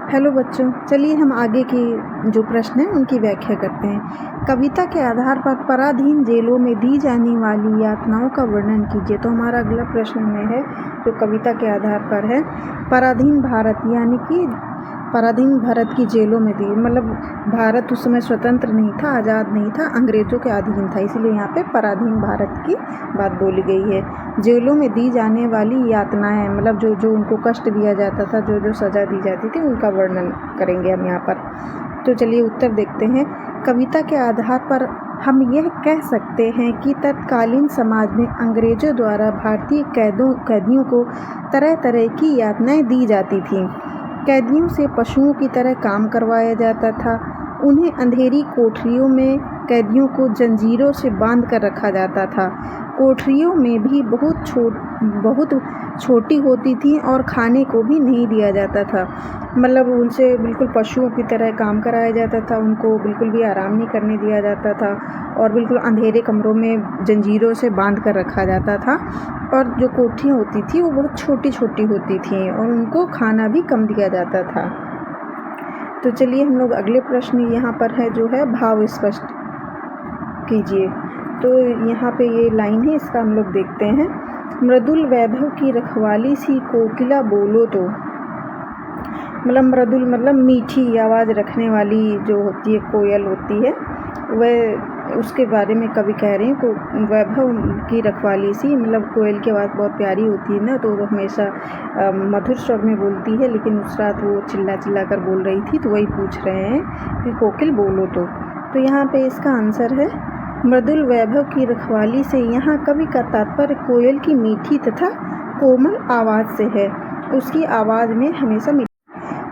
Hello बच्चों, चलिए हम आगे की जो प्रश्न हैं उनकी व्याख्या करते हैं। कविता के आधार पर पराधीन जेलों में दी जाने वाली यातनाओं का वर्णन कीजिए। तो हमारा अगला प्रश्न में है जो कविता के आधार पर है, पराधीन भारत, यानी कि पराधीन भारत की जेलों में दी, मतलब भारत उस समय स्वतंत्र नहीं था, आज़ाद नहीं था, अंग्रेज़ों के अधीन था, इसलिए यहाँ पे पराधीन भारत की बात बोली गई है। जेलों में दी जाने वाली यातनाएं, मतलब जो जो उनको कष्ट दिया जाता था, जो जो सज़ा दी जाती थी, उनका वर्णन करेंगे हम यहाँ पर। तो चलिए उत्तर देखते हैं। कविता के आधार पर हम यह कह सकते हैं कि तत्कालीन समाज में अंग्रेज़ों द्वारा भारतीय कैदियों को तरह तरह की यातनाएं दी जाती थीं। कैदियों से पशुओं की तरह काम करवाया जाता था। उन्हें अंधेरी कोठरियों में कैदियों को जंजीरों से बांध कर रखा जाता था। कोठरियों में भी बहुत छोटी होती थी और खाने को भी नहीं दिया जाता था, मतलब उनसे बिल्कुल पशुओं की तरह काम कराया जाता था, उनको बिल्कुल भी आराम नहीं करने दिया जाता था और बिल्कुल अंधेरे कमरों में जंजीरों से बांध कर रखा जाता था। और जो कोठरियाँ होती थी वो बहुत छोटी छोटी होती थी और उनको खाना भी कम दिया जाता था। तो चलिए हम लोग अगले प्रश्न यहाँ पर है जो है भाव स्पष्ट कीजिए। तो यहाँ पे ये लाइन है, इसका हम लोग देखते हैं। मृदुल वैभव की रखवाली सी कोकिला बोलो तो, मतलब मृदुल मतलब मीठी आवाज़ रखने वाली जो होती है कोयल होती है, वह उसके बारे में कवि कह रहे हैं को वैभव की रखवाली सी, मतलब कोयल की आवाज़ बहुत प्यारी होती है ना, तो वो हमेशा मधुर स्वर में बोलती है, लेकिन उस रात वो चिल्ला चिल्ला कर बोल रही थी, तो वही पूछ रहे हैं कि कोकिल बोलो तो यहाँ पे इसका आंसर है मृदुल वैभव की रखवाली से। यहाँ कवि का तात्पर्य कोयल की मीठी तथा कोमल आवाज़ से है। उसकी आवाज़ में हमेशा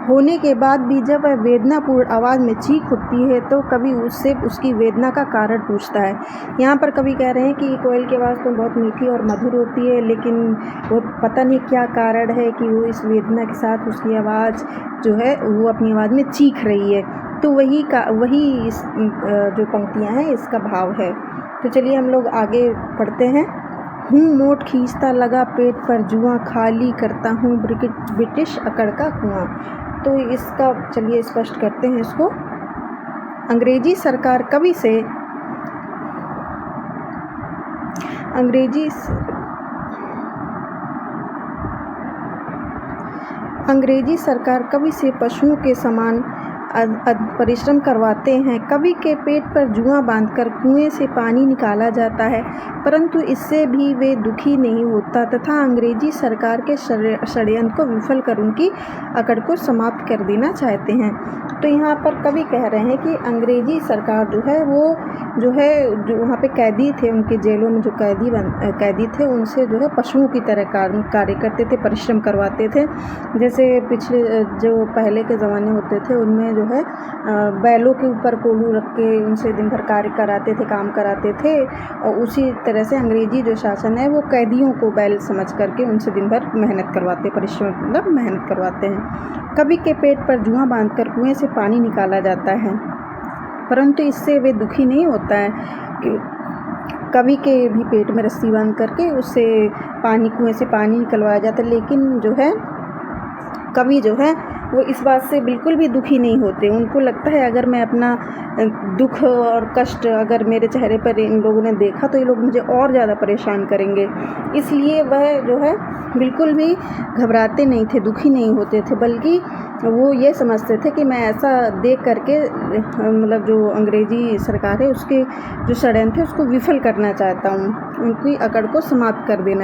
होने के बाद भी जब वह वेदनापूर्ण आवाज़ में चीख उठती है तो कवि उससे उसकी वेदना का कारण पूछता है। यहाँ पर कवि कह रहे हैं कि कोयल की आवाज़ तो बहुत मीठी और मधुर होती है, लेकिन वो पता नहीं क्या कारण है कि वो इस वेदना के साथ उसकी आवाज़ जो है वो अपनी आवाज़ में चीख रही है। तो वही इस जो पंक्तियाँ हैं इसका भाव है। तो चलिए हम लोग आगे पढ़ते हैं। मोट खींचता लगा पेट पर जुआं, खाली करता हूँ ब्रिटिश अकड़ का कुआं। तो इसका चलिए स्पष्ट करते हैं इसको। अंग्रेजी सरकार कवि से पशुओं के समान परिश्रम करवाते हैं। कवि के पेट पर जुआं बांधकर कुएं से पानी निकाला जाता है, परंतु इससे भी वे दुखी नहीं होता तथा अंग्रेजी सरकार के षड्यंत्र को विफल कर उनकी अकड़ को समाप्त कर देना चाहते हैं। तो यहाँ पर कवि कह रहे हैं कि अंग्रेजी सरकार जो है वो जो वहाँ पे कैदी थे, उनके जेलों में जो कैदी थे उनसे जो है पशुओं की तरह कार्य करते थे, परिश्रम करवाते थे। जैसे पिछले जो पहले के ज़माने होते थे उनमें जो है बैलों के ऊपर कोल्हू रख के उनसे दिन भर कार्य कराते थे, काम कराते थे। और उसी तरह से अंग्रेजी जो शासन है वो कैदियों को बैल समझ करके उनसे दिन भर मेहनत करवाते, परिश्रम मतलब मेहनत करवाते हैं। कवि के पेट पर जुआं बांधकर कुएं से पानी निकाला जाता है, परंतु इससे वे दुखी नहीं होता है कि कवि के भी पेट में रस्सी बांध करके उससे कुएं से पानी निकलवाया जाता है, लेकिन जो है कवि जो है वो इस बात से बिल्कुल भी दुखी नहीं होते। उनको लगता है अगर मैं अपना दुख और कष्ट अगर मेरे चेहरे पर इन लोगों ने देखा तो ये लोग मुझे और ज़्यादा परेशान करेंगे, इसलिए वह जो है बिल्कुल भी घबराते नहीं थे, दुखी नहीं होते थे, बल्कि वो ये समझते थे कि मैं ऐसा देख करके मतलब जो अंग्रेजी सरकार है उसके जो षड्यंत्र है उसको विफल करना चाहता हूँ, उनकी अकड़ को समाप्त कर देना।